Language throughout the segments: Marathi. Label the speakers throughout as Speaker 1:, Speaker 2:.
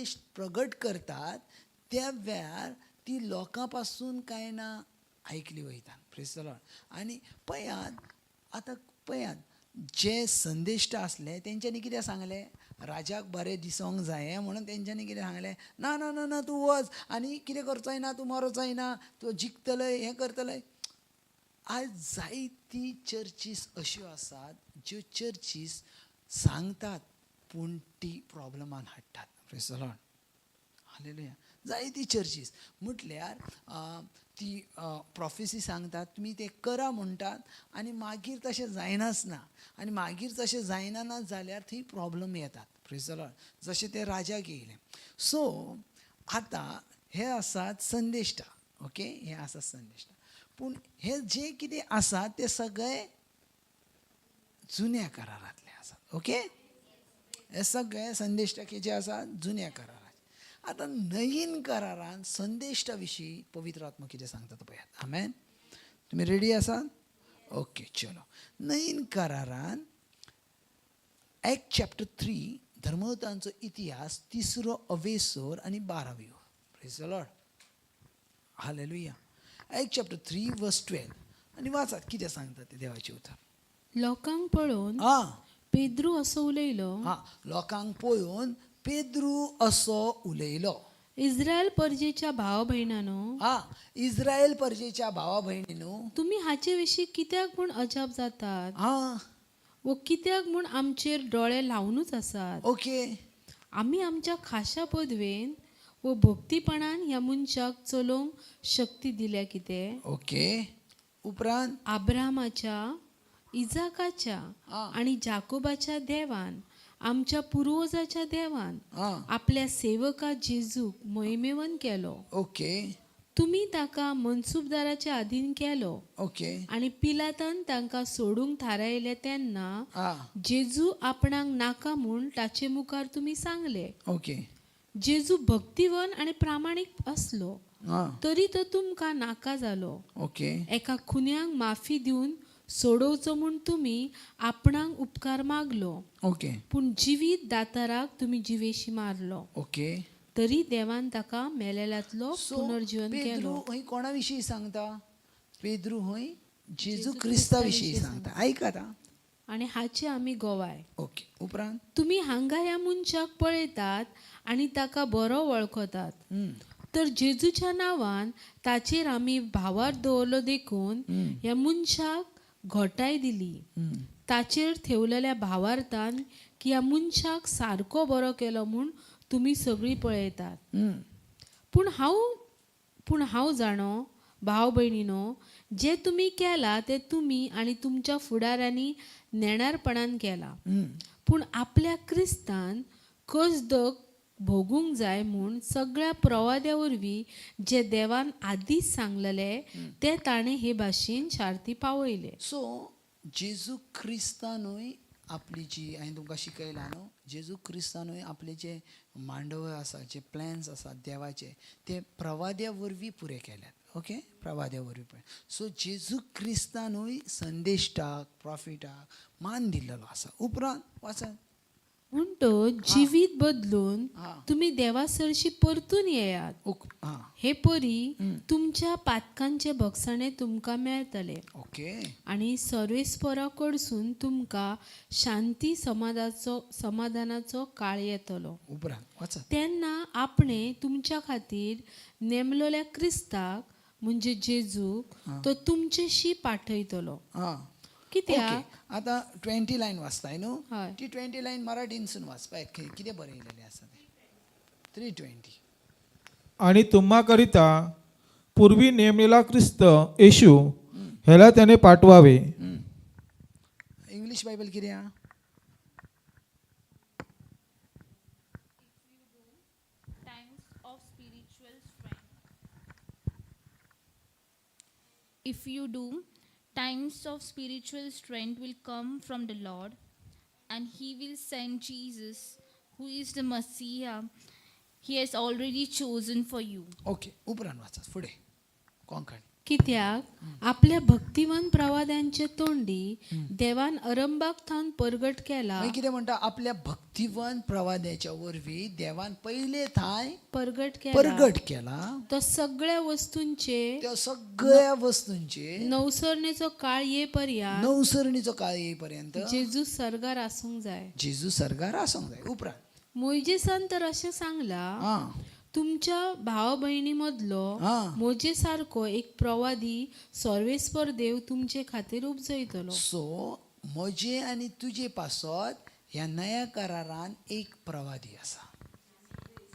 Speaker 1: संदेश प्रगट करतात त्या वेळार ती लोकां पासून काय ना ऐकली वयता. Praise the lord. आनी पळयात जे संदेश्ट आसले तेंच्यांनी कितें सांगलें, राजाक बरें दिसोंक जाये म्हणून तेंच्यांनी कितें सांगलें, ना ना ना ना तूं वच आनी कितें करचोय ना, तूं मरोचोय ना, तूं जिखतलय, हें करतलय. आज जायती चर्चीस अश्यो आसात ज्यो चर्चीस सांगतात पूण ती प्रॉब्लमान हाडटात. Praise the lord. हालेलुया. जायती चर्चीस म्हटल्यार ती प्रॉफेसी सांगतात, तुमी ते करा म्हणटात आनी मागीर तशें जायनाच ना. आनी मागीर तशें जायना ना जाल्यार थंय प्रॉब्लम येतात. Praise the Lord. जशें ते राजाक येयलें. सो आतां हे आसात संदेश्टा. ओके, हे आसात संदेश्टा. पूण हे जे कितें आसा ते सगळे जुन्या करारांतले आसात. ओके, हे सगळे संदेश्टाचे जे आसात जुन्या कराराचे. आतां नवीन करारान संदेश्टा विशीं पवित्र आत्मा कितें सांगता तो पळयात. आमेन. तुमी रेडी आसात? ओके, चलो. नवीन करारान एक्ट चॅप्टर 3 धर्मवतांचो इतिहास 3रो अवेसोर आनी 12वी. Praise the lord. Hallelujah. Act chapter 3 वर्स 12 आनी वाचात कितें सांगता ते देवाचे उतर.
Speaker 2: लोकांक पळोवन पेद्रू असो उलयलो.
Speaker 1: लोकांक पळोवन पेद्रू असो उलयलो.
Speaker 2: इस्रायल परजेच्या भाव भयणांनो,
Speaker 1: इस्रायल परजेच्या भावा भयणीनो,
Speaker 2: तुम्ही हाचे विशीं कित्याक म्हूण अजाप जातात व कित्याक म्हूण आमचेर डोळे लावनूच आसात.
Speaker 1: ओके.
Speaker 2: आमी आमच्या खाशा पदवेन व भक्तीपणान ह्या मनशाक चलोवंक शक्ती दिल्या कितें.
Speaker 1: ओके. उपरांत
Speaker 2: अब्रामाच्या, इजाकाच्या आणि जाकोबाच्या देवान, आमच्या पुर्वजाच्या देवान आपल्या सेवका जेजूक महिमेवन केलो.
Speaker 1: ओके.
Speaker 2: तुम्ही ताका मनसूबदाराच्या अधीन केलो.
Speaker 1: ओके.
Speaker 2: आणि पिलातान तांकां सोडूंक थारायले तेन्ना जेजू आपणाक नाका म्हूण ताचे मुखार तुम्ही सांगले.
Speaker 1: ओके.
Speaker 2: जेजू भक्तिवन आणि प्रामाणीक असलो तरी तो तुमकां नाका जालो.
Speaker 1: ओके.
Speaker 2: एका खुन्यांक माफी दिवन सोडवचो म्हूण तुम्ही आपणाक उपकार मागलो.
Speaker 1: ओके.
Speaker 2: पूण जिवीत दाताराक तुम्ही जिवेशी मारलो.
Speaker 1: ओके.
Speaker 2: तरी देवान ताका मेलेल्यांतलो
Speaker 1: सो
Speaker 2: पुनर्जीवन
Speaker 1: पेद्रू
Speaker 2: केलो.
Speaker 1: हय कोणा विशीं सांगता. पेद्रू हय जेजू क्रिस्ता विशीं सांगता. आयकात.
Speaker 2: आणि हाचे आमी गोवाय.
Speaker 1: ओके. उपरांत
Speaker 2: तुम्ही हांगा ह्या मनशाक पळयतात आणि ताका बरो वळखतात. तर जेजूच्या नांवान ताचेर आमी भावार दवरलो देखून ह्या मनशाक घोटाय दिली. ताचेर ठेवलेल्या भावार्थान की ह्या मनशाक सारको बरो केलो म्हूण तुम्ही सगळीं पळयतात. पूण हांव जाणो भाव भयणीनो, जे तुम्ही केला ते तुम्ही आणि तुमच्या फुडाऱ्यांनी नेणारपणान केला. पूण आपल्या क्रिस्तान कसदक भोगूंक जाय म्हूण सगळ्या प्रवाद्या वरवीं जे देवान आदींच सांगलेले ते ताणें हे भाशेन शार्ती पावयले.
Speaker 1: सो जेजू क्रिस्तानूय आपली जी हांवें तुमकां शिकयलां न्हू, जेजू क्रिस्तानूय आपले जे मांडव आसा, जे प्लॅन्स आसात देवाचे, ते प्रवाद्या वरवीं पुरे केल्यात. ओके, प्रवाद्या वरवीं पळय. सो जेजू क्रिस्तानूय संदेश्टाक, प्रॉफिटाक मान दिल्लो आसा. उपरांत वाचत
Speaker 2: म्हणटो जिवीत बदलून तुम्ही देवा सरशी परतून येयात. हे परी तुमच्या पातकांचे भक्षणे तुमकां मेळटले.
Speaker 1: ओके.
Speaker 2: आणि सर्वेस्परा कडसून तुमकां शांती समाधानाचो काळ येतलो.
Speaker 1: उपरांत वाचत. तेन्ना
Speaker 2: आपणे तुमच्या खातीर नेमलेल्या क्रिस्ताक म्हणजे जेजूक तो तुमचेशी पाठयतलो. कित्याक
Speaker 1: आतां 20 लायन वाचताय न्हू.
Speaker 2: हय.
Speaker 1: ती 20 लायन मराठीनसून वाचपाय. कितें बरयलेलें आसा तें. 3:20.
Speaker 3: आणि तुम्हा करिता पूर्वी नेमलेला ख्रिस्त येशू ह्याला त्याने पाठवावे.
Speaker 1: इंग्लिश बायबल कितें आहा.
Speaker 4: If you do, times of spiritual strength will come from the Lord, and He will send Jesus, who is the Messiah He has already chosen for you.
Speaker 1: Okay. उपरांत वाचत. फुडें कोंकणी.
Speaker 2: कित्याक आपल्या भक्तिमान प्रवाद्यांचे तोंडी देवान अरंबाक थावन परगट केला.
Speaker 1: मागीर कितें म्हणटा, आपल्या भक्तिवन प्रवाद्याच्या वरवीं देवान पयले थंय
Speaker 2: परगट केला
Speaker 1: परगट केला.
Speaker 2: तो सगळ्या वस्तूंचे
Speaker 1: त्या सगळ्या वस्तूंचे
Speaker 2: नवसरणेचो काळ येपर्यंत
Speaker 1: नवसरणीचो काळ येईपर्यंत
Speaker 2: जेजू सरगार आसूंक जाय.
Speaker 1: जेजू सरगार आसूंक जाय. उपरांत
Speaker 2: मोइजेसान तर अशें सांगला,
Speaker 1: हां
Speaker 2: तुमच्या भाव भयणी मदलो
Speaker 1: हां
Speaker 2: मोजे सारको एक प्रवादी सर्वेस्पर देव तुमचे खातीर उपजयतलो.
Speaker 1: सो म्हजे आनी तुजे पासत ह्या नया करारान एक प्रवादी आसा.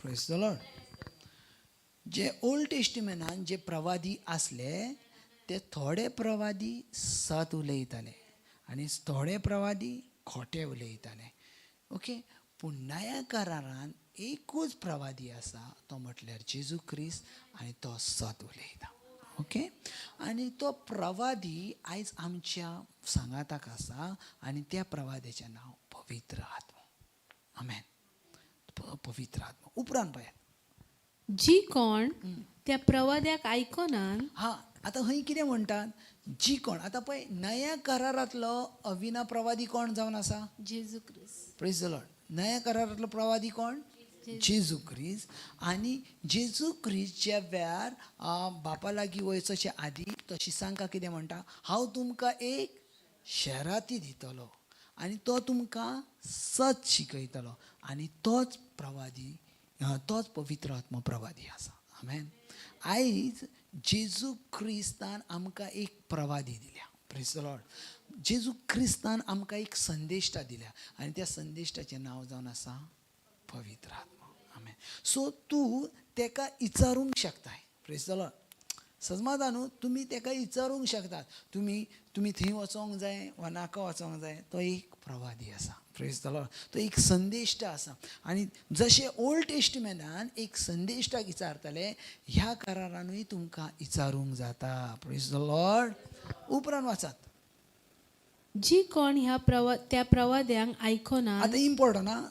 Speaker 1: Praise the Lord. जे ओल्ड टेस्टिमेंटान जे प्रवादी आसले ते थोडे प्रवादी सत उलयताले आनी थोडे प्रवादी खोटे उलयताले. ओके, पूण नया करारान एकूच प्रवादी आसा, तो म्हटल्यार जेजू क्रिस्त, आनी तो सत उलयता. ओके, आनी तो प्रवादी आयज आमच्या सांगाताक आसा आनी त्या प्रवाद्याचें नांव पवित्र आत्मा. आमेन. पवित्र आत्मा. उपरांत पळयात,
Speaker 2: जी कोण त्या प्रवाद्याक आयकनान
Speaker 1: हां आतां खंय कितें म्हणटात, जी कोण आतां पळय नया करारांतलो अविना प्रवादी कोण जावन आसा?
Speaker 2: जेजू ख्रिस्त.
Speaker 1: Praise the Lord. नया करारांतलो प्रवादी कोण? जेजू क्रिस्त. आनी जेजू क्रिस्त ज्या वेळार बापा लागीं वयचोचे आदी तो शिसांका कितें म्हणटा, हांव तुमकां एक शेराती दितलो आनी तो तुमकां सत शिकयतलो, आनी तोच प्रवादी, तोच पवित्र आत्मा प्रवादी आसा. आमेन. आयज जेजू क्रिस्तान आमकां एक प्रवादी दिल्या. Praise the Lord. जेजू क्रिस्तान आमकां एक संदेश्टा दिल्या आनी त्या संदेश्टाचें नांव जावन आसा पवित्र आत्मा. आमेन. सो तूं तेका विचारूंक शकताय. Praise the Lord. समजा न्हू, तुमी तेका विचारूंक शकतात, तुमी थंय वचोंक जाय वा नाका वचोंक जाय. तो एक प्रवादी आसा. Praise the Lord. तो एक संदेश्टा आसा. आनी जशें ओल्ड टेस्टिमेंटान एक संदेश्टाक विचारताले, ह्या करारानूय तुमकां विचारूंक जाता. Praise the Lord. उपरांत वाचात.
Speaker 2: जी कोण ह्या त्या प्रवाद्यांक आयकनान
Speaker 1: आतां इम्पॉर्टंट आं.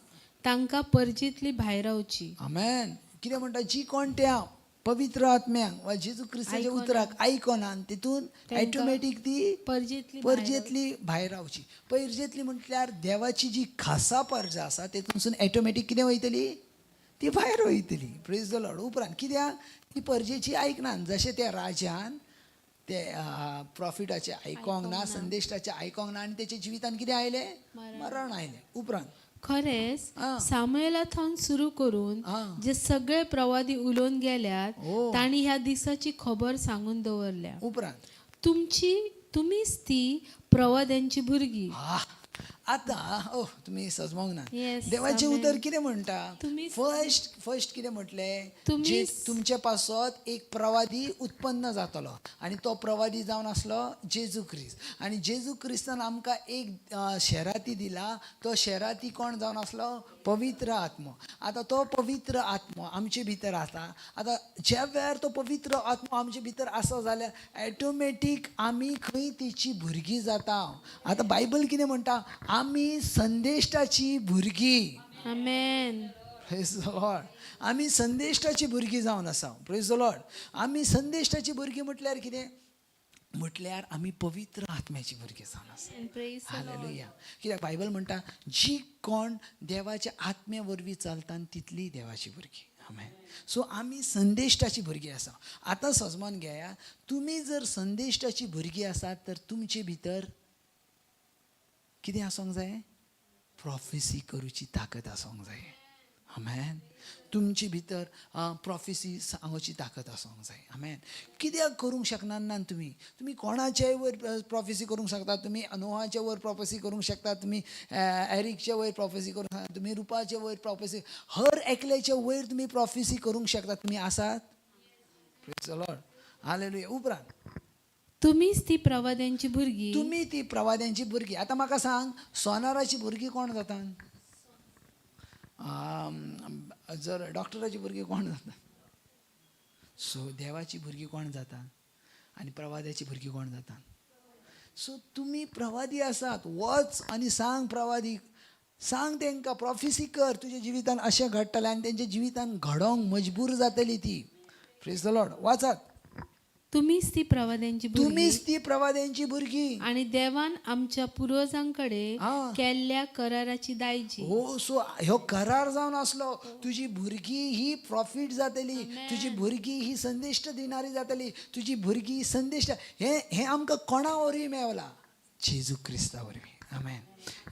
Speaker 2: तांकां परजीतली भायर रावची.
Speaker 1: आमेन. कितें म्हणटा, जी कोण त्या पवित्र आत्म्यांक वा जेजू क्रिस्ताच्या उतराक आयकनान तितून ऑटोमॅटीक ती परजेतली भायर रावची. परजेतली म्हटल्यार देवाची जी खासा परजा आसा तेतूनसून ऑटोमॅटीक कितें वयतली, ती भायर वयतली. Praise the Lord. उपरांत कित्याक ती परजेची आयकनान, जशें त्या राजान ते प्रॉफिटाचे आयकोंक ना, संदेशाचे आयकोंक ना, आनी तेच्या जिवितान कितें आयलें, मरण आयलें. उपरांत
Speaker 2: खरेंच
Speaker 1: आं.
Speaker 2: सामुएला थावन सुरू करून
Speaker 1: आं.
Speaker 2: जे सगळे प्रवादी उलोवन गेल्यात
Speaker 1: ओ.
Speaker 2: तांणी ह्या दिसाची खबर सांगून दवरल्या.
Speaker 1: उपरांत
Speaker 2: तुमीच ती प्रवाद्यांची भुरगीं.
Speaker 1: आतां तुमी सजमोंक ना.
Speaker 2: Yes,
Speaker 1: देवाचें
Speaker 2: amen.
Speaker 1: उतर कितें म्हणटा,
Speaker 2: तुमीच-
Speaker 1: फर्स्ट कितें म्हटलें,
Speaker 2: तुमीच-
Speaker 1: जे तुमच्या पासत एक प्रवादी उत्पन्न जातलो आनी तो प्रवादी जावन आसलो जेजू क्रिस्त. आनी जेजू क्रिस्तान आमकां एक शेराती दिला. तो शेराती कोण जावन आसलो, पवित्र आत्मा. आतां तो पवित्र आत्मा आमचे भितर आसा. आतां ज्या वेळार तो पवित्र आत्मा आमचे भितर आसा जाल्यार ऑटोमॅटीक आमी खंय तेची भुरगीं जाता. आतां बायबल कितें म्हणटा, आमी संदेशाची भुरगीं.
Speaker 2: आमेन.
Speaker 1: Praise the lord. आमी संदेशाची भुरगीं जावन आसा. Praise the lord. आमी संदेशाची भुरगीं म्हटल्यार कितें, म्हटल्यार आमी पवित्र आत्म्याची भुरगीं जावन आसा.
Speaker 2: Praise the Lord.
Speaker 1: हालेलुया. कित्याक बायबल म्हणटा, जी कोण देवाच्या आत्म्या वरवीं चलता तितली देवाची भुरगीं. आमेन. सो आमी संदेशाची भुरगीं आसा. आतां सजमोन घेया, तुमी जर संदेशाची भुरगीं आसात तर तुमचे भितर कितें आसोंक जाय, प्रॉफेसी करूची ताकद आसोंक जाय. आमेन. तुमचे भितर प्रॉफेसी सांगोची ताकद आसोंक जाय. आमेन. कित्याक करूंक शकना ना तुमी कोणाच्याय वयर प्रॉफेसी करूंक शकता. तुमी अनोहाच्या वयर प्रॉफेसी करूंक शकता. तुमी एरिकच्या वयर प्रॉफेसी करूंक शकता. तुमी रुपाच्या वयर प्रॉफेसी, हर एकल्याच्या वयर तुमी प्रॉफेसी करूंक शकता. तुमी आसात. Praise the lord. हालेलुया. उपरांत
Speaker 2: तुमीच ती प्रवाद्यांची भुरगीं.
Speaker 1: तुमी ती प्रवाद्यांची भुरगीं. आतां म्हाका सांग, सोनाराची भुरगीं कोण जातात? जर डॉक्टराची भुरगीं कोण जातात? सो देवाची भुरगीं कोण जातात आनी प्रवाद्याची भुरगीं कोण जातात? सो तुमी प्रवादी आसात. वच आनी सांग प्रवादीक, सांग तांकां, प्रॉफेसी कर, तुज्या जिवितान अशें घडटलें आनी तेंच्या जिवितान घडोंक मजबूर जातली ती. Praise the lord. वाचात.
Speaker 2: तुम्हीच ती प्रवाद्यांची भुरगीं
Speaker 1: तुम्हीच ती प्रवाद्यांची भुरगीं.
Speaker 2: आणि देवान आमच्या पुर्वजांकडे
Speaker 1: हा.
Speaker 2: केल्ल्या कराराची दायजी.
Speaker 1: हो, सो ह्यो करार जावन असलो. तुझी भुरगीं ही प्रॉफिट जातली, तुझी भुरगीं ही संदिश्ट दिनारी जातली, तुझी भुरगीं ही संदिश्ट. हे आमकां कोणा वरवीं मेवला? जेजू क्रिस्ता वरवीं. आमेन.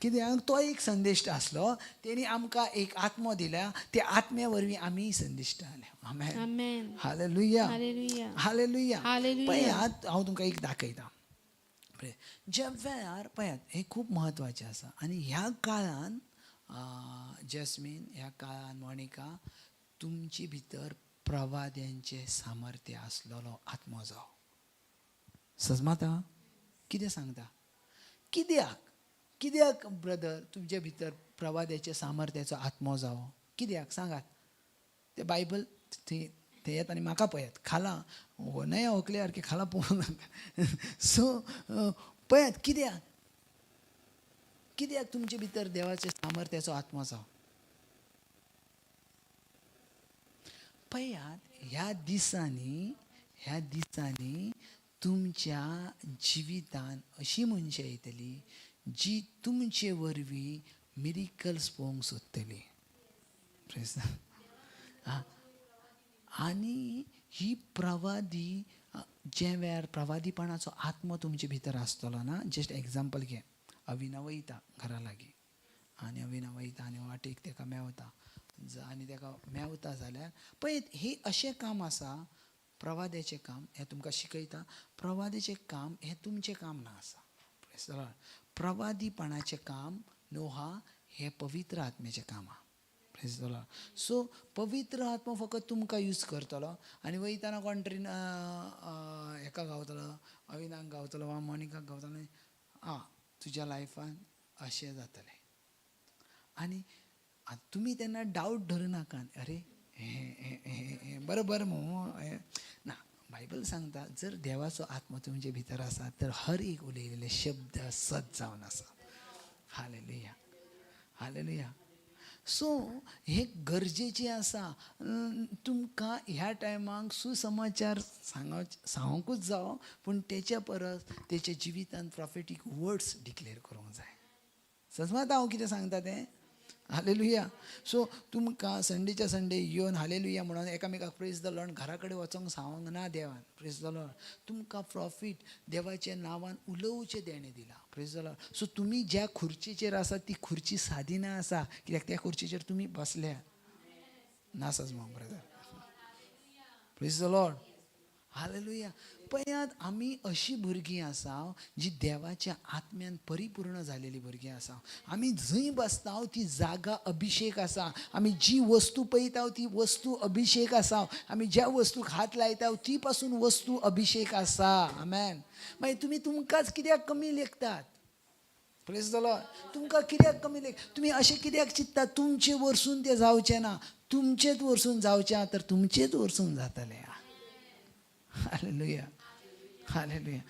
Speaker 1: कित्याक तो एक संदिश्ट असलो, तेणी आमकां एक आत्मो दिला, त्या आत्म्या वरवीं आमी संदिश्ट जाले. आमेन.
Speaker 2: आमेन.
Speaker 1: हालेलुया.
Speaker 2: हालेलुया.
Speaker 1: हालेलुया.
Speaker 2: हालेलुया.
Speaker 1: पळयात, हांव तुमकां एक दाखयता. ज्या वेळार पळयात, हे खूप महत्वाचें आसा. आनी ह्या काळान जस्मीन, ह्या काळान मोनिका, तुमचे भितर प्रवाद्यांचे सामर्थ्य आसलेलो आत्मो जावो. सजमाता? कितें सांगता? कित्याक ब्रदर तुमच्या भितर प्रवाद्याच्या सामर्थ्याचो आत्मो जावो? कित्याक सांगात? ते बायबल थंय येत आनी म्हाका पळयात खाला नया ओकल्यार की खाला पळोवंक. सो पळयात कित्याक तुमचे भितर देवाच्या सामर्थ्याचो आत्मो जावो? पळयात, ह्या दिसांनी तुमच्या जिवितान अशी मनशां येतली जी तुमचे वरवीं मिरिकल्स पळोवंक सोदतली. आनी ही प्रवादी, जे वेळार प्रवादीपणाचो आत्मो तुमचे भितर आसतलो ना, जस्ट एग्जाम्पल घे. अविना वयता घरा लागीं आनी अविना वयता आनी वाटेक ताका मेवता आनी ताका मेवता जाल्यार पळय, हे अशें काम आसा. प्रवाद्याचें काम हें तुमकां शिकयता. प्रवाद्याचें काम हें तुमचें काम ना आसा. प्रवादीपणाचें काम नोहा हें पवित्र आत्म्याचें काम आहा. सो पवित्र आत्मो फकत तुमकां यूज करतलो आनी वयताना कोण तरी हेका गावतलो, अविनाक गावतलो वा मोनिकाक गावतलो, तुज्या लायफान अशें जातलें. आनी तुमी तेन्ना डावट धरूं नाकात, अरे हें बरोबर ना. बायबल सांगता, जर देवाचो आत्मो तुमचे भितर आसा तर हर एक उलयलेले शब्द सत जावन आसा. हालेलुया. हालेलुया. सो हे गरजेचें आसा. तुमकां ह्या टायमाक सुसमाचार सांगूंकूच जावो, पूण तेच्या परस तेच्या जिवितांत प्रॉफिटीक वर्ड्स डिक्लेअर करूंक जाय. समजता हांव कितें सांगता तें? हालेलुया. सो तुमकां संडेच्या संडे येवन हालेलुया म्हणून एकामेकाक प्रेज द लॉर्ड घरा कडेन वचोंक सांगूंक ना देवान. Praise the Lord. तुमकां प्रॉफीट देवाच्या नांवान उलोवचें देणें दिलां. Praise the Lord. सो तुमी ज्या खुर्चीचेर आसा ती खुर्ची सादी ना आसा, कित्याक त्या खुर्चीचेर तुमी बसल्या नासाच मग brother. Praise the lord. Hallelujah. पळयात, आमी अशीं भुरगीं आसा जी देवाच्या आत्म्यान परिपूर्ण जालेली भुरगीं आसा. आमी जंय बसता ती जागा अभिशेक आसा. आमी जी वस्तू पळयता ती वस्तू अभिशेक आसा. आमी ज्या वस्तूक हात लायता ती पासून वस्तू अभिशेक आसा. आमेन. मागीर तुमी तुमकांच कित्याक कमी लेखतात? Praise the Lord. तुमकां कित्याक कमी तुमी अशें कित्याक चिंततात तुमचे वरसून तें जावचें ना? तुमचेच वरसून जावचें तर तुमचेच वरसून जातलें. हालेलुया. हालेलुया.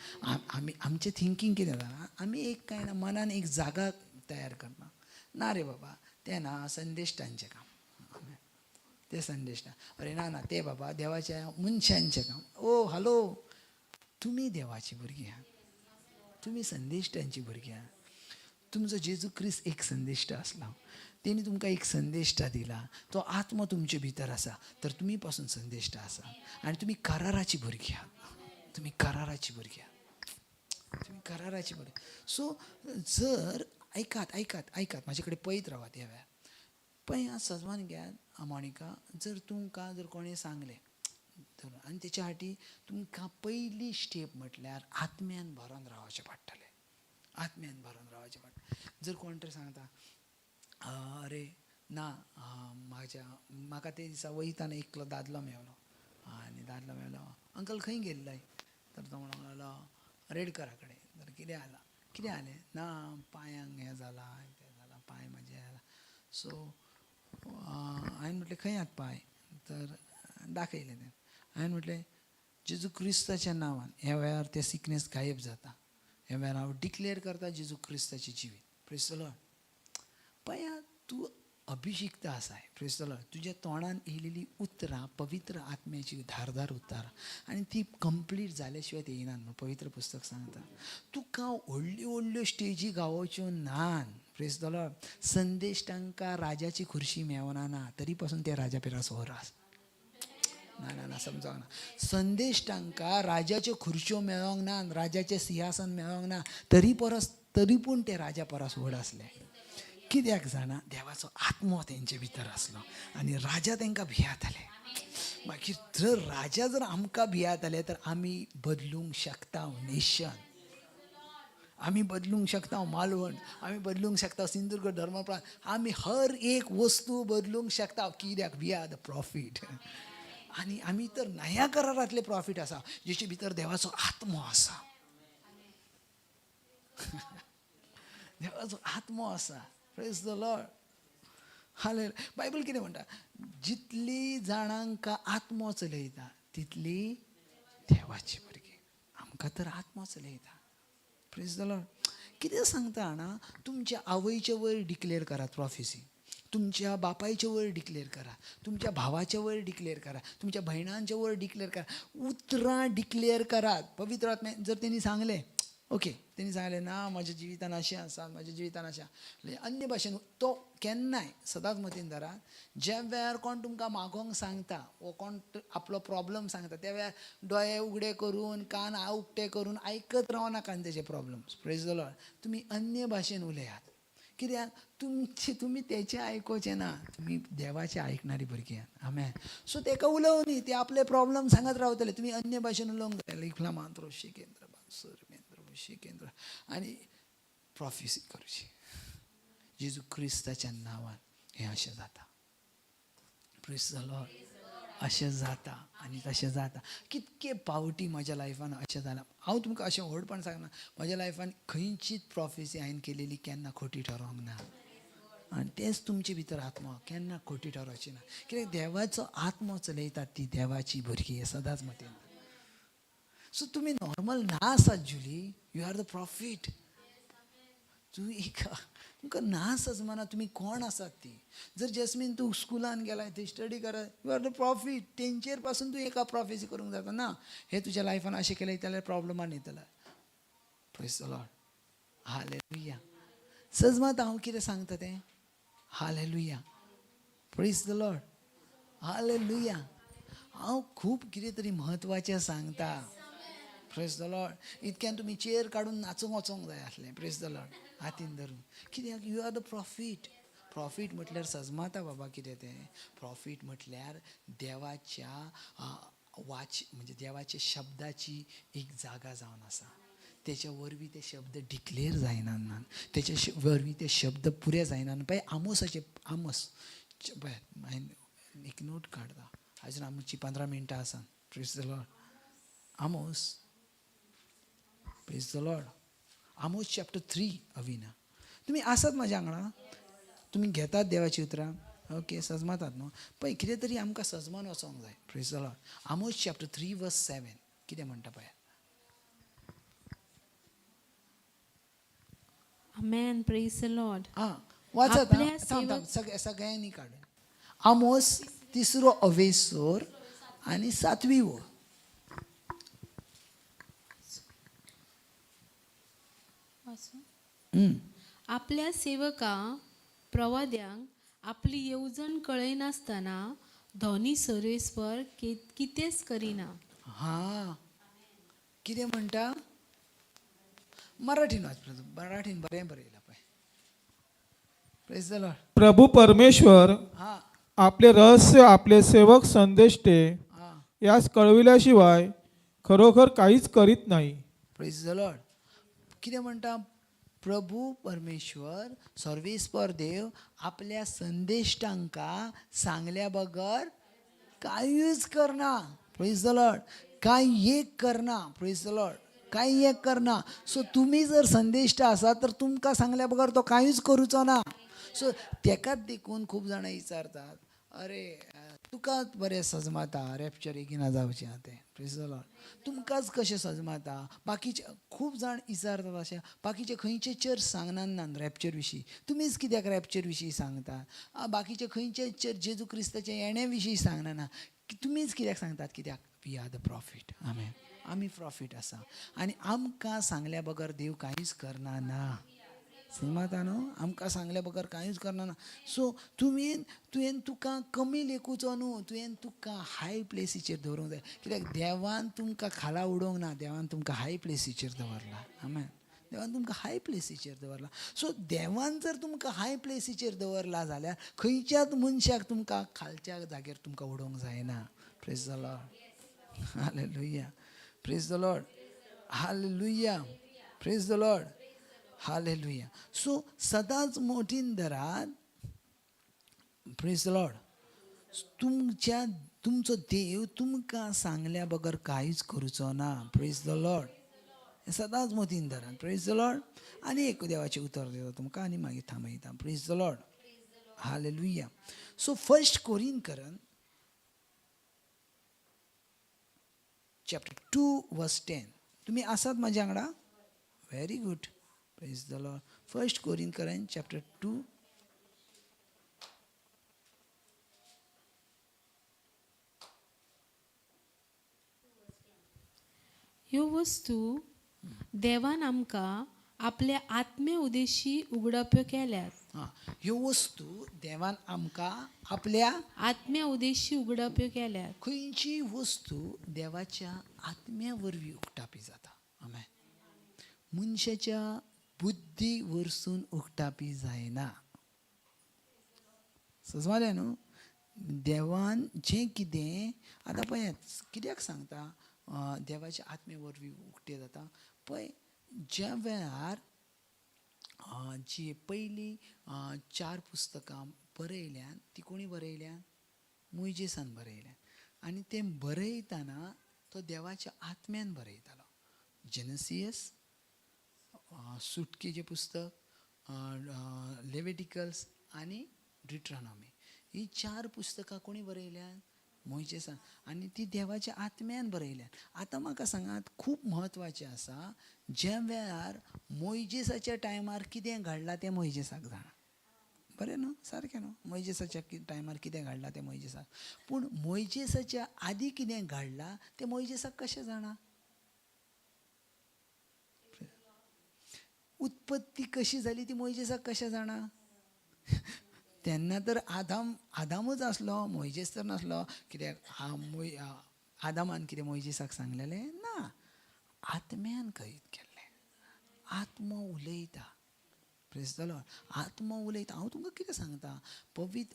Speaker 1: आमचें थिंकींग कितें जालां, आमी एक काय ना मनान एक जागा तयार करता. ना रे बाबा, तें ना संदेश्टांचें काम. तें संदेश्टा. अरे ना तें बाबा देवाच्या मनशांचें काम. ओ हॅलो, तुमी देवाची भुरगीं आहात. तुमी संदेश्टांची भुरगीं आहात. तुमचो जेजू क्रिस्त एक संदेश्ट आसलो. तेणी तुमकां एक संदेश्टा दिला. तो आत्मो तुमचे भितर आसा तर तुमी पासून संदेश्ट आसा. आनी तुमी कराराची भुरगीं आहात. तुमी कराराची भुरगीं आहात. तुमी कराराची भुरगीं. सो जर ऐकात म्हाजे कडेन पळयत रावात ह्या वेळार. पळय सजमान घेयात मोनिका, जर तुमकां जर कोणें सांगलें आनी तेच्या फाटी तुमकां पयली स्टेप म्हटल्यार आत्म्यान भरोन रावचें पडटलें. आत्म्यान भरोन रावचें पडटा. जर कोण तरी सांगता अरे ना म्हाका ते दिसा वयताना एकलो दादलो मेवलो आनी दादलो मेवलो, अंकल खंय गेल्ले? तर तो म्हणलो रेडकरा कडेन. तर कितें जालें? ना पांयांक हें जालां तें जालां, पांय म्हाजे जाला. सो हांवें म्हटलें खंय आहात पांय? तर दाखयलें तें. हांवें म्हटलें जेजू क्रिस्ताच्या नांवान ह्या वेळार ते सिकनेस गायब जाता. ह्या वेळार हांव डिक्लेअर करता जेजू क्रिस्ताची जिवीत. Praise the Lord. पळया, तूं अभिषिक्त आसाय प्रेज द लॉर्ड. तुझ्या तोंडान येयलेली उतरां पवित्र आत्म्याची धारदार उतरां आनी ती कंप्लीट जाल्या ते येयनात म्हणून पवित्र पुस्तक सांगता. तुका व्हडल्यो व्हडल्यो स्टेजी गावोच्यो नान प्रेज द लॉर्ड. संदेश तांकां राजाची खुर्शी मेळना ना तरी पासून ते राजा पेरा सोरास ना समजावंक ना. संदेश तांकां राजाच्यो खुर्च्यो मेळोंक ना, राजाचें सिंहासन मेळोंक ना तरी पूण ते राजा परस व्हड आसले. कित्याक जाणा देवाचो आत्मो तेंचे भितर आसलो आनी राजा तांकां भियाताले. मागीर जर राजा जर आमकां भियाताले तर आमी बदलूंक शकता नेशन, आमी बदलूंक शकता मालवण, आमी बदलूंक शकता सिंधुदुर्ग धर्मप्रांत, आमी हर एक वस्तू बदलूंक शकता. कित्याक वी आर द प्रॉफीट. आनी आमी तर नया करारांतले प्रॉफीट आसा जेचे भितर देवाचो आत्मो आसा. देवाचो आत्मो आसा. Praise the lord. Hallelujah. Bible कितें म्हणटा, जितली जाणांक आत्मो चलयता तितली देवाची भुरगीं. आमकां तर आत्मो चलयता. Praise the Lord. कितें सांगता जाणा, तुमच्या आवयचे वयर डिक्लेअर करात प्रॉफेसी, तुमच्या बापायचे वयर डिक्लेअर करा, तुमच्या भावाच्या वयर डिक्लेअर करा, तुमच्या भयणांच्या वयर डिक्लेअर करा, उतरां डिक्लेअर करात. पवित्र आत्म्यान जर तेणी सांगलें ओके, तेणी सांगलें ना म्हज्या जिवितान अशें आसा, म्हज्या जिवितान अशें, अन्य भाशेन तो केन्नाय सदांच मतीन धरात, ज्या वेळार कोण तुमकां मागोंक सांगता वो कोण आपलो प्रॉब्लम सांगता त्या वेळार दोळे उगडे करून कान उक्ते करून आयकत रावनाका तेजे प्रॉब्लम्स. Praise the Lord. तुमी अन्य भाशेन उलयात. कित्याक तुमी तेचें आयकोचें ना, तुमी देवाचें आयकणारी भुरगीं आहात. आमेन. सो तेका उलोव न्ही, ते आपले प्रॉब्लम सांगत रावतले, तुमी अन्य भाशेन उलोवंक जाय. लिखला मात्र शेकेंद्र शेकेंद्र आनी प्रॉफेसी करूची. जेजू क्रिस्ताच्या नांवान हें अशें जाता. Praise the Lord. अशें जाता आनी तशें जाता. कितके पावटी म्हज्या लायफान अशें जालां. हांव तुमकां अशें व्हडपण सांगना, म्हज्या लायफान खंयचीच प्रॉफेसी हांवें केलेली केन्ना खोटी ठरोंक ना. आनी तेच तुमचे भितर आत्मो केन्ना खोटी ठरोवची ना. कित्याक देवाचो आत्मो चलयतात ती देवाची भुरगीं हें सदांच मतीन. सो तुमी नॉर्मल ना आसात जुली, यू आर द प्रॉफीट. तुमकां ना सजमाना तुमी कोण आसात ती. जर जॅस्मीन तूं स्कुलान गेलाय थंय स्टडी करा, यू आर द प्रॉफीट. तेंचेर पासून तूं एका प्रॉफेसी करूंक जाता ना. हे तुज्या लायफान अशें केलें जाल्यार प्रॉब्लमान येतला. Praise the lord. हालेलुया. सजमात हांव कितें सांगता तें. Hallelujah. Praise the lord. Hallelujah. हांव खूब कितें तरी म्हत्वाचें सांगता. Praise the Lord. इतक्यान तुमी चेर काडून नाचूंक वचोंक जाय आसलें. Praise the Lord. हातीन धरून. कित्याक you are the prophet. Prophet म्हटल्यार सजमाता बाबा कितें तें. प्रॉफीट म्हटल्यार देवाच्या म्हणजे देवाच्या शब्दाची एक जागा जावन आसा. तेच्या वरवीं ते शब्द डिक्लेअर जायनात, तेच्या वरवीं ते शब्द पुरे जायनात. पळय आमोस पळय हांवें एक नोट काडता. अजून आमची 15 मिनटां आसात. Praise the lord. Amos. Praise the lord. Amos chapter 3 अविना. तुमी आसात म्हाज्या वांगडा. तुमी घेतात देवाची उतरां. ओके सजमातात न्हू. पळय कितें तरी आमकां सजमान वचोंक जाय. Praise the lord. Amos chapter 3 verse 7 कितें म्हणटा पळय.
Speaker 2: आमेन. Praise the lord.
Speaker 1: वाचत
Speaker 2: आपल्या
Speaker 1: सगळ्यांनी काडून. आमोस 3रो अवेसोर आनी 7वी ओळ.
Speaker 2: आपल्या सेवका प्रवाद्यांक आपली येवजण कळयनासतना धोनी सर्वेस्वर कितेंच करिना.
Speaker 1: कितें म्हणटा. मराठीन वाच. मराठीन बरें बरयलां पळय. Praise the Lord.
Speaker 3: प्रभू परमेश्वर आपले रहस्य आपले सेवक संदेष्टे यास कळविल्याशिवाय खरोखर काहीच करीत नाही.
Speaker 1: Praise the Lord. कितें म्हणटा. प्रभू परमेश्वर सर्वेस्पर देव आपल्या संदेष्टांका सांगल्या बगर कांयच करना. Praise the Lord. कांय एक करना. Praise the Lord. कांय एक करना. सो तुमी जर संदेश्ट आसात तर तुमकां सांगल्या बगर तो कांयच करूचो ना. सो तेकाच देखून खूब जाणां विचारतात अरे तुकाच बरें सजमाता रॅप्चर एकीना जावचें आहा तें प्रेज द लॉर्ड. तुमकांच कशें सजमाता. बाकीचे खूब जाण विचारतात अशें बाकीचे खंयचे चर्च सांगनात रॅप्चर विशीं. तुमीच कित्याक रॅप्चर विशीं सांगतात. बाकीचे खंयचे चर्च जेजू क्रिस्ताच्या येण्या विशीं सांगना. तुमीच कित्याक सांगतात. कित्याक वी आर द प्रॉफीट. आमी प्रॉफीट आसा आनी आमकां सांगल्या बगर देव कांयच करना ना. समजता न्हू. आमकां सांगल्या बगर कांयच करना. सो तुवें तुका कमी लेखुचो न्हू. तुका हाय प्लेसीचेर दवरूंक जाय. कित्याक देवान तुमकां खाला उडोवंक ना. देवान तुमकां हाय प्लेसीचेर दवरला. आमेन. देवान तुमकां हाय प्लेसीचेर दवरला. सो देवान जर तुमकां हाय प्लेसीचेर दवरला जाल्यार खंयच्याच मनशाक तुमकां खालच्या जाग्यार तुमकां उडोवंक जायना. Praise the lord. Hallelujah. Praise the lord. Hallelujah. Praise the lord. Hallelujah. So सदांच मोठीन धरात. Praise the lord. तुमचो देव तुमकां सांगल्या बगर कांयच करूचो ना. Praise the lord. सदांच मोठीन धरात. Praise the lord. आनी एक देवाचें उतर दिता तुमकां आनी मागीर थांबयता. Praise the lord. Hallelujah. So 1 Corinthians chapter 2 verse 10. तुमी आसात म्हाज्या वांगडा. Very good. Praise the lord. 1 Corinthians chapter 2.
Speaker 2: ह्यो वस्तू देवान आमकां आपल्या आत्म्या उद्देशी उगडाप्यो केल्यात.
Speaker 1: ह्यो वस्तू देवान आमकां आपल्या
Speaker 2: आत्म्या उद्देशी उगडाप्यो केल्यात.
Speaker 1: खंयची वस्तू देवाच्या आत्म्या वरवीं उक्तापी जाता. आमेन. मनशाच्या बुद्धी वरसून उक्तापी जायना. समजलें न्हू. देवान जें कितें आतां पळयात कित्याक सांगता देवाच्या आत्म्या वरवीं उक्तें जाता. पळय ज्या वेळार जी पयलीं 4 पुस्तकां बरयल्यान ती कोणी बरयल्यान. मोइजेसान बरयल्यान. आनी तें बरयतना तो देवाच्या आत्म्यान बरयतालो. जेनेसियस, सुटकेचें पुस्तक, लेविटिकल्स आनी ड्युट्रॉनॉमी ही 4 पुस्तकां कोणी बरयल्यान. मोइजेसान. आनी ती देवाच्या आत्म्यान बरयल्यान. आतां म्हाका सांगात खूब म्हत्वाचें आसा. ज्या वेळार मोइजेसाच्या टायमार कितें घडलां तें मोइजेसाक जाणा. बरें न्हू. सारकें न्हू. मोइजेसाच्या टायमार कितें घडलां तें मोइजेसाक. पूण मोइजेसाच्या आदी कितें घडलां तें मोइजेसाक कशें जाणा. उत्पत्ती कशी जाली ती मोइजेसाक कशें जाणा. तेन्ना तर आदामूच आसलो. मोइजेस तर नासलो. कित्याक आदामान कितें मोइजेसाक सांगलेलें ना. आत्म्यान कळीत केल्लें. आत्मो उलयता. Praise the Lord. आत्मो उलयता. हांव तुमकां कितें सांगता.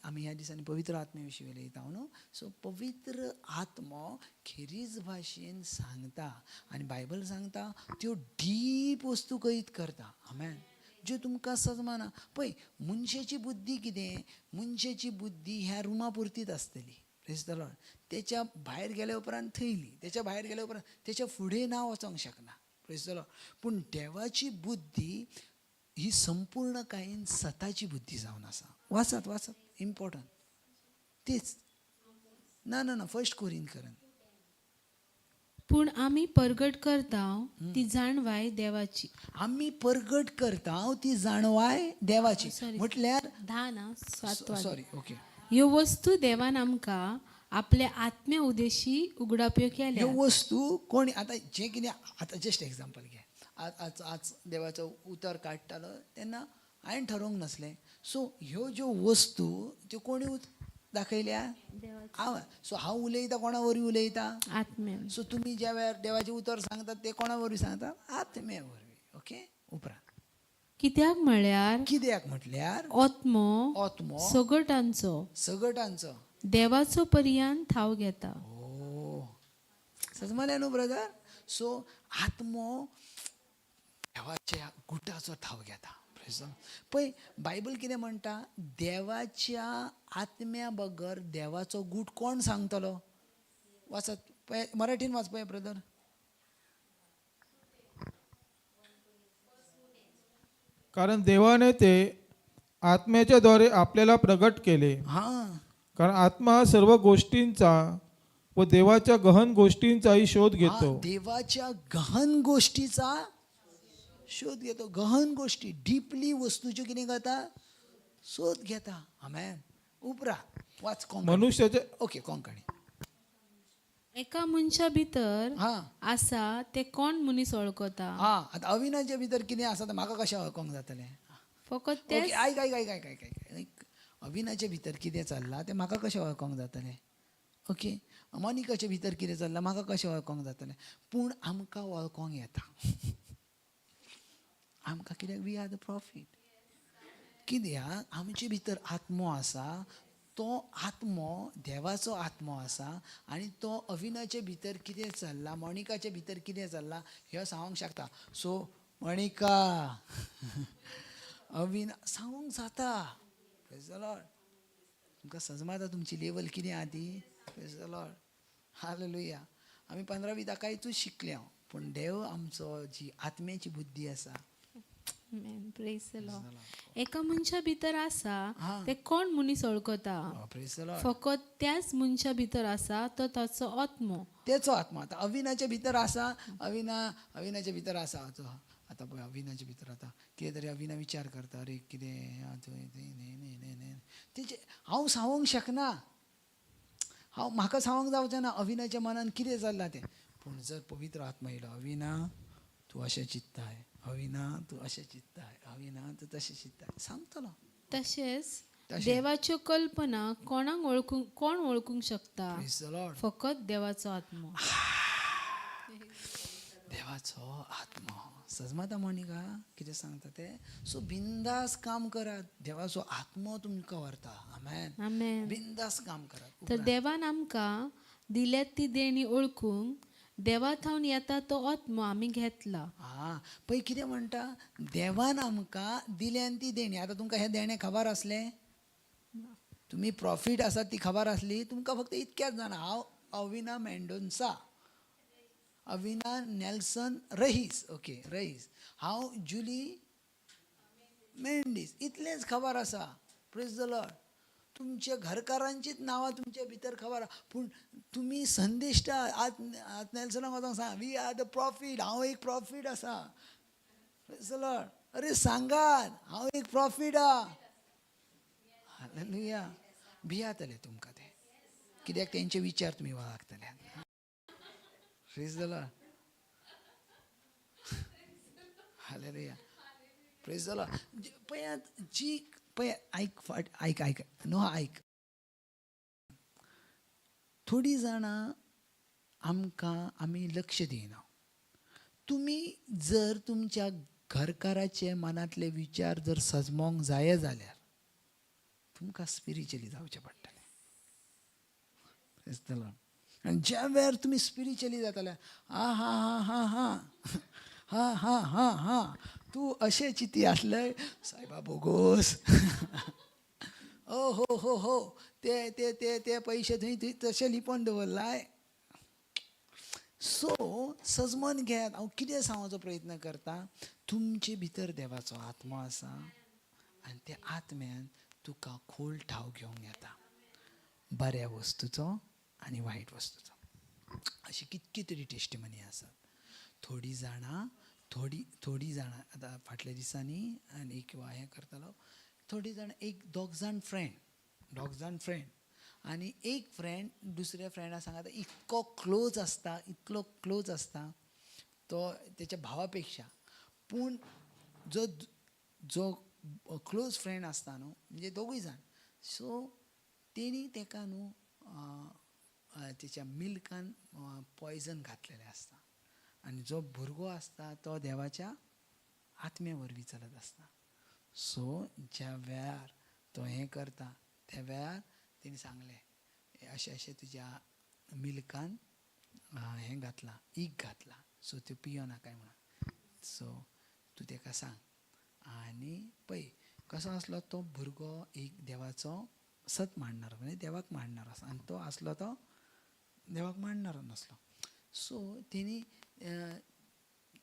Speaker 1: आमी ह्या दिसांनी पवित्र आत्म्या विशीं उलयता न्हू. सो पवित्र आत्मो खेरीज भाशेन सांगता. आनी बायबल सांगता त्यो डीप वस्तू कळीत करता. आमेन. ज्यो तुमकां सजमाना. पळय मनशाची बुद्धी कितें. मनशाची बुद्धी ह्या रुमा पुरतीच आसतली. Praise the Lord. तेच्या भायर गेल्या उपरांत थंयली. तेच्या भायर गेल्या उपरांत तेच्या फुडें ना वचोंक शकना. Praise the Lord. पूण देवाची बुद्धी ही संपूर्ण कायेन सताची बुद्धी जावन आसा. वाचत इम्पॉर्टंट तेच. ना 1 कोरिंथीयन.
Speaker 2: पूण आमी परगट करता ती जाणवाय देवाची.
Speaker 1: आमी परगट करता ती जाणवाय देवाची. म्हटल्यार
Speaker 2: 10 ना 7
Speaker 1: सॉरी. ओके.
Speaker 2: ह्यो वस्तू देवान आमकां आपल्या आत्म्या उद्देशी उगडाप्यो केल्या.
Speaker 1: ह्यो वस्तू कोणी आतां जें कितें आतां जस्ट एग्जांपल घे. आज देवाचो उतर काडटालो तेन्ना हांवें ठरोवंक नासलें. सो ह्यो ज्यो वस्तू त्यो कोणी दाखयल्या. हांव उलयता कोणा वरवीं उलयता.
Speaker 2: आत्म्यान.
Speaker 1: सो तुमी ज्या वेळार देवाचें उतर सांगतात ते कोणा वरवीं सांगतात. आत्म्या वरवीं. ओके. उपरांत
Speaker 2: कित्याक म्हळ्यार
Speaker 1: कित्याक म्हटल्यार
Speaker 2: आत्मो सगटांचो देवाचो पर्यान ठाव घेता.
Speaker 1: समजलें न्हू ब्रदर. सो आत्मो देवाच्या गुटाचो ठाव घेता. पळय बायबल कितें म्हणटा. देवाच्या आत्म्या बगर देवाचो गूट कोण सांगतलो. वाचत पळय मराठीन वाच पळय ब्रदर.
Speaker 3: कारण देवाने ते आत्म्याच्या द्वारे आपल्याला प्रगट केले. कारण आत्मा हा सर्व गोष्टींचा व देवाच्या गहन गोष्टींचाही शोध
Speaker 1: हा,
Speaker 3: घेतो.
Speaker 1: देवाच्या गहन गोष्टीचा शोध घेतो. गहन गोष्टी डीपली वस्तूच्यो कितें करता, शोध घेता. आमेन. उपरांत वाच कोंकणी.
Speaker 3: मनुष्याच्या
Speaker 1: ओके कोंकणी.
Speaker 2: एका मनशा भितर
Speaker 1: हा
Speaker 2: आसा ते कोण मनीस वळखता.
Speaker 1: हा आता अविनाच्या भितर कितें आसा तें म्हाका कशें वळखोंक जातलें.
Speaker 2: फकत
Speaker 1: ओके
Speaker 2: तेच
Speaker 1: आयक आयक आयक आयक आयक आयक आयक. अविनाच्या भितर कितें चल्लां तें म्हाका कशें वळखोंक जातलें. ओके मोनिकाच्या भितर कितें चल्लां म्हाका कशें वळखोंक जातलें. पूण आमकां वळखोंक येता. आमकां कित्याक वी आर द प्रॉफिट. कित्याक आमचे भितर आत्मो आसा. तो आत्मो देवाचो आत्मो आसा आनी तो अविनाच्या भितर कितें चल्ला, मोनिकाच्या भितर कितें चल्लां हें सांगूंक शकता. सो मोनिका अविना सांगूंक जाता. Praise the Lord. तुमकां समजता तुमची लेवल कितें आहा ती. Praise the lord. हालेलुया. आमी 15वी ताकायचूच शिकले पूण देव आमचो जी आत्म्याची बुद्धी आसा.
Speaker 2: Amen. Praise the Lord. एका मनशा भितर आसा
Speaker 1: हा.
Speaker 2: ते कोण मनीस वळखता.
Speaker 1: Praise the Lord.
Speaker 2: फकत त्याच मनशा भितर आसा तो ताचो आत्मो.
Speaker 1: तेचो आत्मा. आतां अविनाच्या भितर आसा. अविनाच्या भितर आसा तो. आतां पळय अविनाच्या भितर आतां कितें तरी अविना विचार करता. अरे कितें तेचे हांव सांगूंक शकना. म्हाका सांगूंक जावचें ना अविनाच्या मनान कितें चल्लां तें. पूण जर पवित्र आत्मा येयलो, अविना तूं अशें चित्ताय, अविना तूं अशें चित्ताय, अविना तूं तशें चित्ताय सांगतलो.
Speaker 2: तशेंच
Speaker 1: तशें.
Speaker 2: देवाच्यो कल्पना कोण वळखूंक शकता.
Speaker 1: Praise the Lord.
Speaker 2: फकत देवाचो आत्मो.
Speaker 1: देवाचो आत्मा. सजमाता मोनिका कितें सांगता ते. सो बिंदास काम करात. देवाचो आत्मो तुमकां व्हरता. आमेन.
Speaker 2: आमेन.
Speaker 1: बिंदास काम करात.
Speaker 2: तर देवान आमकां दिल्यात ती देणी ओळखूंक देवा थावन येता तो आत्मो आमी घेतला.
Speaker 1: हा पळय कितें म्हणटा. देवान आमकां दिल्यान ती देणी. आतां तुमकां हे देणे खबर आसले. तुमी प्रॉफीट आसात ती खबर आसली. तुमकां फक्त इतकेंच जाणा हांव अविना मेंडोन्सा, अविना नेल्सन रईस. ओके रईस. हांव जुली मेंडीस इतलेंच खबर आसा. Praise the Lord. तुमच्या घरकारांचीच नांवां तुमच्या भितर खबर आहा. पूण तुमी संदेश्टा आज नेल्सनाक वचोंक सांग वी आर द प्रॉफीट. हांव एक प्रॉफीट आसा. Praise the Lord. अरे सांगात हांव एक प्रॉफीट आहा. हालेलुया. भियातले तुमकां ते. कित्याक तेंचे विचार तुमी वळखतले. Praise the lord. Hallelujah. Praise the lord. पळयात जी पळय ऐक नो ऐक. थोडी जाणां आमी लक्ष दिना. तुमी जर तुमच्या घरकाराचे मनांतले विचार जर सजमोंक जाय जाल्यार तुमकां स्पिरिच्युअली जावचें पडटलें. Praise the lord. आनी ज्या वेळार तुमी स्पिरिच्युअली जाताले हा हा हा हा हा हा हा हा तूं अशें चिती आसलें सायबा बोगोस. ओ हो हो हो ते ते ते ते पयशे थंय तशें लिपोवन दवरलाय. सो सजमोन घेयात. हांव कितें सांगपाचो प्रयत्न करता. तुमचे भितर देवाचो आत्मा आसा आनी त्या आत्म्यान तुका खोल ठाव घेवंक येता. बऱ्या वस्तूचो आनी वायट वस्तूचो. अशी कितकी तरी टेस्टिमनी आसात. थोडी जाणां आतां फाटल्या दिसांनी आनी किंवा हें करतालो. थोडी जाणां दोग जाण फ्रेंड आनी एक फ्रेंड दुसऱ्या फ्रेंडाक सांगता इतको क्लोज आसता, इतलो क्लोज आसता तो तेच्या भावा पेक्षा. पूण जो क्लोज फ्रेंड आसता न्हू म्हणजे दोगूय जाण. सो तेणी तेका न्हू तेच्या मिल्कान पॉयजन घातलेलें आसता. आनी जो भुरगो आसता तो देवाच्या आत्म्या वरवीं चलत आसता. सो ज्या वेळार तो हें करता त्या वेळार तेणी सांगलें अशें अशें तुज्या मिल्कान हें घातलां ईग घातला. सो त्यो पियो नाकाय म्हणून. सो तूं तेका सांग. आनी पळय कसो आसलो तो भुरगो एक देवाचो सत मांडणारो म्हणजे देवाक मांडणारो आसा. आनी तो आसलो तो देवाक मांडणारो नासलो. सो तेणी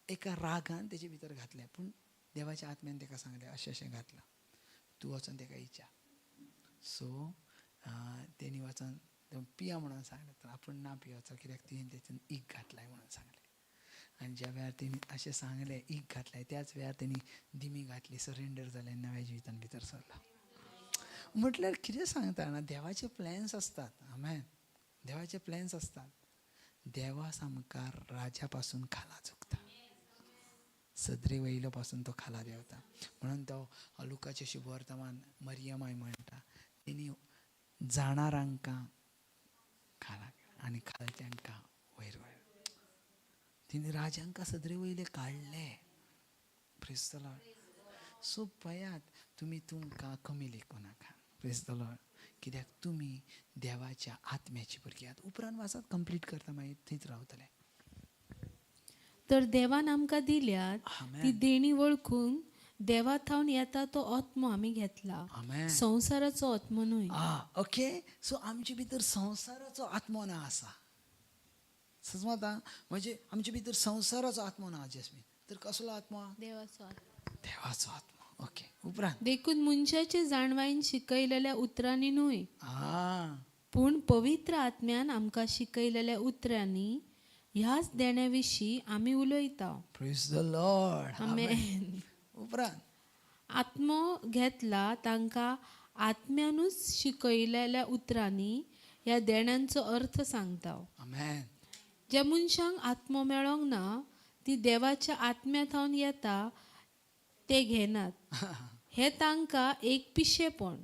Speaker 1: एका रागान तेजे भितर घातलें. पूण देवाच्या आत्म्यान तेका सांगलें अशें अशें घातलां तूं वचोन तेका विचार. सो तेणी वचून पिया म्हणून सांगलें तर आपूण ना पिवचो कित्याक तुवें तेतून ईग घातलाय म्हणून सांगलें. आनी ज्या वेळार तेणी अशें सांगलें ईग घातलाय त्याच वेळार तेणी दिमी घातली, सरेंडर जालें, नव्या जिवितान भितर सरलो. म्हटल्यार कितें सांगता जाणा, देवाचे प्लॅन्स असतात. आमेन. देवाचे प्लॅन्स असतात. देवा सामका राजा पासून खाला चुकता, सदरे वयलो पासून तो खाला देंवता. म्हणून तो लुकाचें शुभवर्तमान मरियमाय म्हणटा, तेणी जाणारांका खाला आनी खालच्यांका वयर वयर. तिने राजांका सदरे वयले काडले. Praise the Lord. सो पयात तुमी तुमकां कमी लेखू नाका. Praise the Lord. कित्याक तुमी देवाच्या आत्म्याची भुरगीं आहात. उपरांत वाचत कंप्लीट करता मागीर थंयच रावतले.
Speaker 2: तर देवान आमकां दिल्यात
Speaker 1: आमेन.
Speaker 2: ती देणी वळखून देवा थावन येता तो आत्मो आमी घेतला.
Speaker 1: आमेन.
Speaker 2: संवसाराचो आत्मो न्हय.
Speaker 1: ओके. सो आमचे भितर संवसाराचो आत्मो ना आसा. समजता? म्हणजे आमचे भितर संवसाराचो आत्मो ना जस्मीन. तर कसलो आत्मो?
Speaker 2: देवाचो आत्मो.
Speaker 1: देवाचो आत्मो. ओके. उपरांत
Speaker 2: देखून मनशाचे जाणवाईन शिकयलेल्या उतरांनी न्हय,
Speaker 1: आ
Speaker 2: पूण पवित्र आत्म्यान आमकां शिकयलेल्या उतरांनी ह्याच देण्या विशीं आमी उलयता.
Speaker 1: Praise the lord.
Speaker 2: आमेन.
Speaker 1: उपरांत
Speaker 2: आत्मो घेतला तांकां आत्म्यानूच शिकयलेल्या उतरांनी ह्या देण्यांचो अर्थ सांगता.
Speaker 1: आमेन.
Speaker 2: ज्या मनशांक आत्मो मेळोंक ना ती देवाच्या आत्म्या थावन येता ते घेनात. हे तांकां एक पिशेपण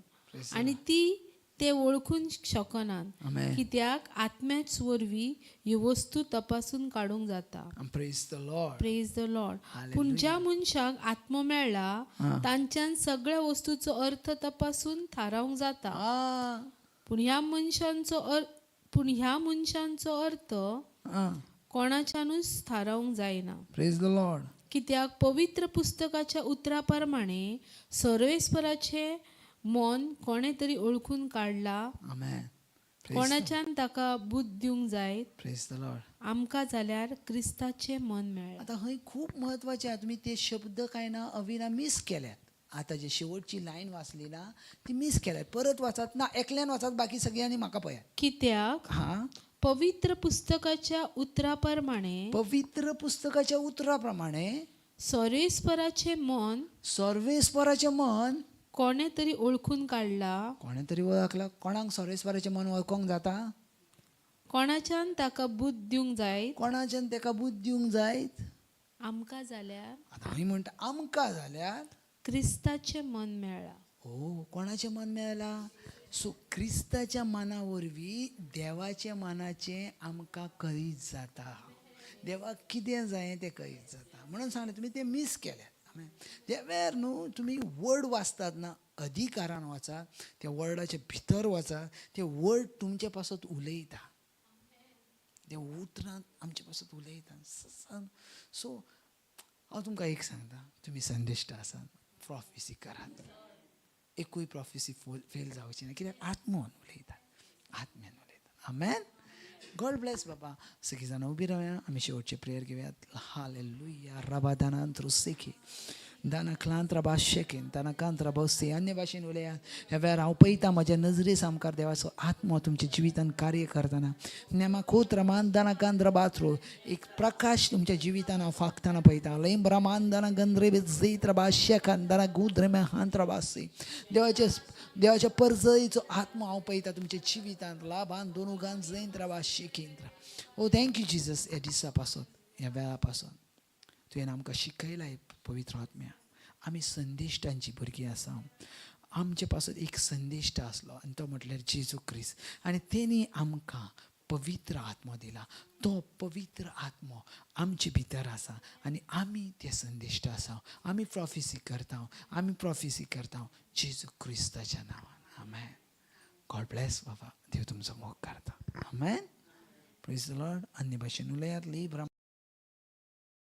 Speaker 2: आनी ती ते वळखून शकनात.
Speaker 1: आमेन.
Speaker 2: कित्याक आत्म्याच वरवीं ह्यो वस्तू तपासून काडूंक जाता.
Speaker 1: Praise the Lord.
Speaker 2: Praise the Lord. पूण ज्या मनशाक आत्मो मेळ्ळा तांच्यान सगळ्या वस्तूचो अर्थ तपासून थारावंक जाता. पूण ह्या मनशांचो अर्थ कोणाच्यानूच थारावंक जायना.
Speaker 1: Praise the Lord.
Speaker 2: कित्याक पवित्र पुस्तकाच्या उतरा प्रमाणे सर्वेस्पराचे मन कोणे तरी ओळखून काडला.
Speaker 1: आमेन.
Speaker 2: कोणाच्यान ताका बुद्ध दिवंक जाय.
Speaker 1: Praise the Lord.
Speaker 2: आमकां जाल्यार क्रिस्ताचे मन मेळ्ळा.
Speaker 1: आता हय खूप महत्वाचे आहे. तुम्ही ते शब्द काय ना अविना मिस केल्यात. आता जे शेवटची लाईन वाचली ना ती मिस केल्यात. परत वाचत ना, एकल्यान वाचत, बाकी सगळ्यांनी म्हाका पळया.
Speaker 2: कित्याक पवित्र पुस्तकाच्या उतरा प्रमाणे
Speaker 1: पवित्र पुस्तकाच्या उतराप्रमाणे
Speaker 2: सर्वेस्पराचे मन कोणे तरी ओळखून काडला.
Speaker 1: कोणे तरी वळखला. कोणाक सर्वेस्पराचें मन वळखोंक जाता?
Speaker 2: कोणाच्यान ताका बुद्ध दिवंक जाय.
Speaker 1: कोणाच्यान ताका बुद्ध दिवंक जायत?
Speaker 2: आमकां जाल्यार
Speaker 1: आता हांवें म्हणटा आमकां जाल्यार
Speaker 2: क्रिस्ताचे मन मेळ्ळा.
Speaker 1: कोणाचें मन मेळ्ळां? सो क्रिस्ताच्या मना वरवीं देवाच्या मनाचें आमकां कळीत जाता. देवाक कितें जाय तें कळीत जाता. म्हणून सांगलें तुमी ते मिस केल्यात. त्या वेळार न्हू तुमी वर्ड वाचतात ना अधिकारान वाचा, त्या वर्डाच्या भितर वाचा. ते वर्ड तुमचे पासत उलयता. ते उतरां आमचे पासत उलयता. सो हांव तुमकां एक सांगता, तुमी संदेश्ट आसात, प्रॉफिसी करात. एकूय प्रॉफिसी फेल जावची ना. कित्याक आत्मोन उलयता, आत्म्यान उलयता. आमेन. गॉड ब्लेस बाबा. सगळीं जाणां उबी रावया. आमी शेवटचे प्रेयर घेवयात. हालेलुया. राबादानांत रुसेकी दानाक्लांत राबा शेकेन दानाकांत राबोसे. अन्य भाशेन उलयात. ह्या वेळार हांव पळयता म्हज्या नजरे सामकार देवाचो आत्मो तुमच्या जिवितान कार्य करतना. नेमाखोत रमान दानाकांत राबाथ्रो एक प्रकाश तुमच्या जिवितान हांव फाकताना पळयता. लैम रमान दाना गंद्रे बेजैत राबा शेकान दाना गुद्रे मेहांत राबासे. देवाच्या परजईचो आत्मो हांव पळयता तुमच्या जिवितान. लाभान दोनुगान जैंत राबा शेकेंद्र. Thank you Jesus. ह्या दिसा पासून, ह्या वेळा पासून तुवें आमकां शिकयलाय पवित्र आत्म्या. आमी संदेश्टांची भुरगीं आसा. आमचे पासून एक संदेश्ट आसलो आनी तो म्हटल्यार जेजू क्रिस्त. आनी तेणी आमकां पवित्र आत्मो दिला. तो पवित्र आत्मो आमचे भितर आसा आनी आमी ते संदेश्ट आसा. आमी प्रॉफिसी करता जेजू क्रिस्ताच्या नांवान. आमेन. गॉड ब्लेस बाबा. देव तुमचो मोग करता. आमेन. Praise the lord. अन्य भाशेन उलयात.